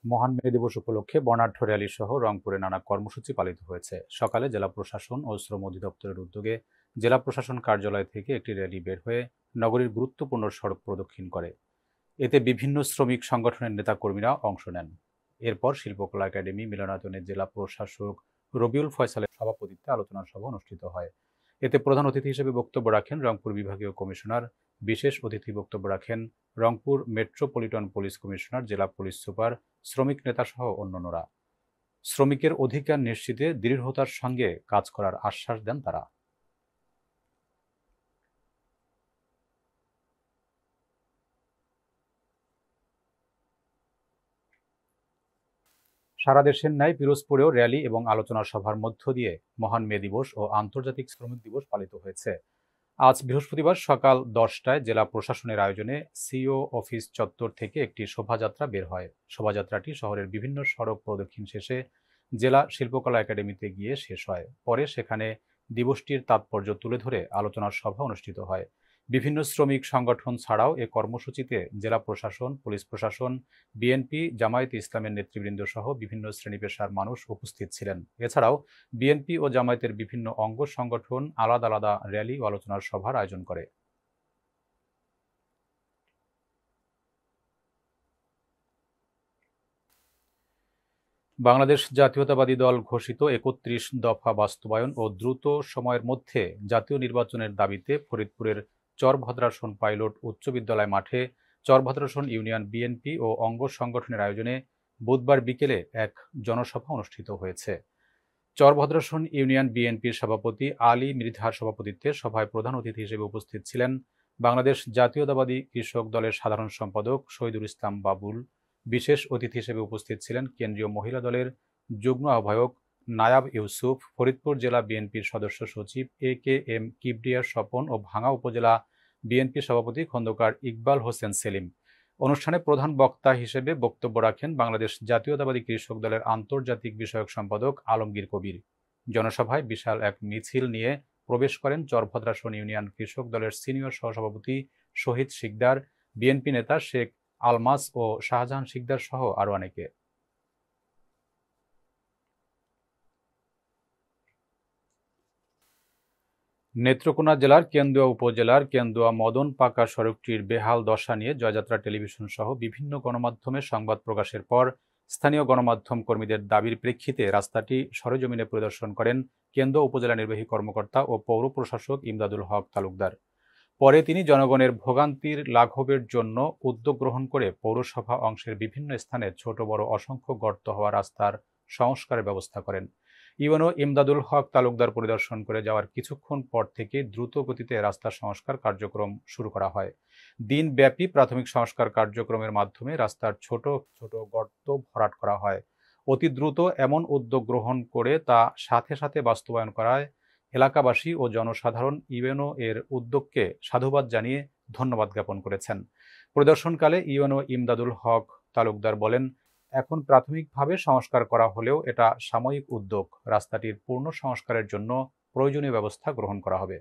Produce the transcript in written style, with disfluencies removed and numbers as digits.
মহান মে দিবস উপলক্ষে বর্ণাঢ্য র্যালি সহ রংপুরে নানা কর্মসূচি পালিত হয়েছে। সকালে জেলা প্রশাসন ও শ্রম অধিদপ্তরের উদ্যোগে জেলা প্রশাসন কার্যালয় থেকে একটি র্যালি বের হয়ে নগরীর গুরুত্বপূর্ণ সড়ক প্রদক্ষিণ করে। এতে বিভিন্ন শ্রমিক সংগঠনের নেতাকর্মীরা অংশ নেন। এরপর শিল্পকলা একাডেমি মিলনায়তনে জেলা প্রশাসক রবিউল ফয়সালের সভাপতিত্বে আলোচনা সভা অনুষ্ঠিত হয়। এতে প্রধান অতিথি হিসেবে বক্তব্য রাখেন রংপুর বিভাগীয় কমিশনার। বিশেষ অতিথি বক্তব্য রাখেন রংপুর মেট্রোপলিটন পুলিশ কমিশনার, জেলা পুলিশ সুপার, শ্রমিক নেতাসহ অন্যান্যরা। শ্রমিকের অধিকার নিশ্চিতে দৃঢ়তার সঙ্গে কাজ করার আশ্বাস দেন তারা। সারা দেশের ন্যায় পিরোজপুরেও র্যালি এবং আলোচনা সভার মধ্য দিয়ে মহান মে দিবস ও আন্তর্জাতিক শ্রমিক দিবস পালিত হয়েছে। আজ বৃহস্পতিবার সকাল 10টায় জেলা প্রশাসনের আয়োজনে সিও অফিস চত্বর থেকে একটি শোভাযাত্রা বের হয়। শোভাযাত্রাটি শহরের বিভিন্ন সড়ক প্রদক্ষিণ শেষে জেলা শিল্পকলা একাডেমিতে গিয়ে শেষ হয়। পরে সেখানে দিবসটির তাৎপর্য তুলে ধরে আলোচনা সভা অনুষ্ঠিত হয়। বিভিন্ন শ্রমিক সংগঠন ছাড়াও এ কর্মসূচিতে জেলা প্রশাসন, পুলিশ প্রশাসন, বিএনপি, জামায়াতে ইসলামের নেতৃবৃন্দ সহ বিভিন্ন শ্রেণী পেশার মানুষ উপস্থিত ছিলেন। এছাড়াও বিএনপি ও জামায়াতের বিভিন্ন অঙ্গ সংগঠন আলাদা আলাদা র্যালি ও আলোচনার সভার আয়োজন করে। বাংলাদেশ জাতীয়তাবাদী দল ঘোষিত ৩১ দফা বাস্তবায়ন ও দ্রুত সময়ের মধ্যে জাতীয় নির্বাচনের দাবিতে ফরিদপুরের চরভদ্রাসন পাইলট উচ্চ বিদ্যালয় মাঠে চরভদ্রাসন ইউনিয়ন বিএনপি ও অঙ্গ সংগঠনের আয়োজনে বুধবার বিকেলে এক জনসভা অনুষ্ঠিত হয়েছে। চরভদ্রাসন ইউনিয়ন বিএনপির সভাপতি আলী মৃধার সভাপতিত্বে সভায় প্রধান অতিথি হিসেবে উপস্থিত ছিলেন বাংলাদেশ জাতীয়তাবাদী কৃষক দলের সাধারণ সম্পাদক শহীদুল ইসলাম বাবুল। বিশেষ অতিথি হিসেবে উপস্থিত ছিলেন কেন্দ্রীয় মহিলা দলের যুগ্ম আহ্বায়ক নায়াব ইউসুফ, ফরিদপুর জেলা বিএনপির সদস্য সচিব AKM কিবরিয়া স্বপন ও ভাঙ্গা উপজেলা বিএনপি সভাপতি খন্দকার ইকবাল হোসেন সেলিম। অনুষ্ঠানে প্রধান বক্তা হিসেবে বক্তব্য রাখেন বাংলাদেশ জাতীয়তাবাদী কৃষক দলের আন্তর্জাতিক বিষয়ক সম্পাদক আলমগীর কবির। জনসভায় বিশাল এক মিছিল নিয়ে প্রবেশ করেন চরভদ্রাসন ইউনিয়ন কৃষক দলের সিনিয়র সহসভাপতি শহীদ শিকদার, বিএনপি নেতা শেখ আলমাস ও শাহজাহান শিকদার সহ আরো অনেকে। নেত্রকোনা জেলার কেন্দুয়া উপজেলার কেন্দুয়া মদন পাকা সড়কটির বেহাল দশা নিয়ে জয়যাত্রা টেলিভিশন সহ বিভিন্ন গণমাধ্যমে সংবাদ প্রকাশের পর স্থানীয় গণমাধ্যম কর্মীদের দাবির প্রেক্ষিতে রাস্তাটি সরেজমিনে পরিদর্শন করেন কেন্দুয়া উপজেলা নির্বাহী কর্মকর্তা ও পৌর প্রশাসক ইমদাদুল হক তালুকদার। পরে তিনি জনগণের ভোগান্তির লাঘবের জন্য উদ্যোগ গ্রহণ করে পৌরসভা অংশের বিভিন্ন স্থানে ছোট বড় অসংখ্য গর্ত হওয়া রাস্তার সংস্কারের ব্যবস্থা করেন। ইউএনও ইমদাদুল হক তালুকদার পরিদর্শন করে যাওয়ার কিছুক্ষণ পর থেকে দ্রুত গতিতে রাস্তা সংস্কার কার্যক্রম শুরু করা হয়। দিনব্যাপী প্রাথমিক সংস্কার কার্যক্রমের মাধ্যমে রাস্তার ছোট ছোট গর্ত ভরাট করা হয়। অতি দ্রুত এমন উদ্যোগ গ্রহণ করে তা সাথে সাথে বাস্তবায়ন করায় এলাকাবাসী ও জনসাধারণ ইউএনও এর উদ্যোগকে সাধুবাদ জানিয়ে ধন্যবাদ জ্ঞাপন করেছেন। পরিদর্শনকালে ইউএনও ইমদাদুল হক তালুকদার বলেন, এখন প্রাথমিকভাবে সংস্কার করা হলেও এটা সাময়িক উদ্যোগ। রাস্তাটির পূর্ণ সংস্কারের জন্য প্রয়োজনীয় ব্যবস্থা গ্রহণ করা হবে।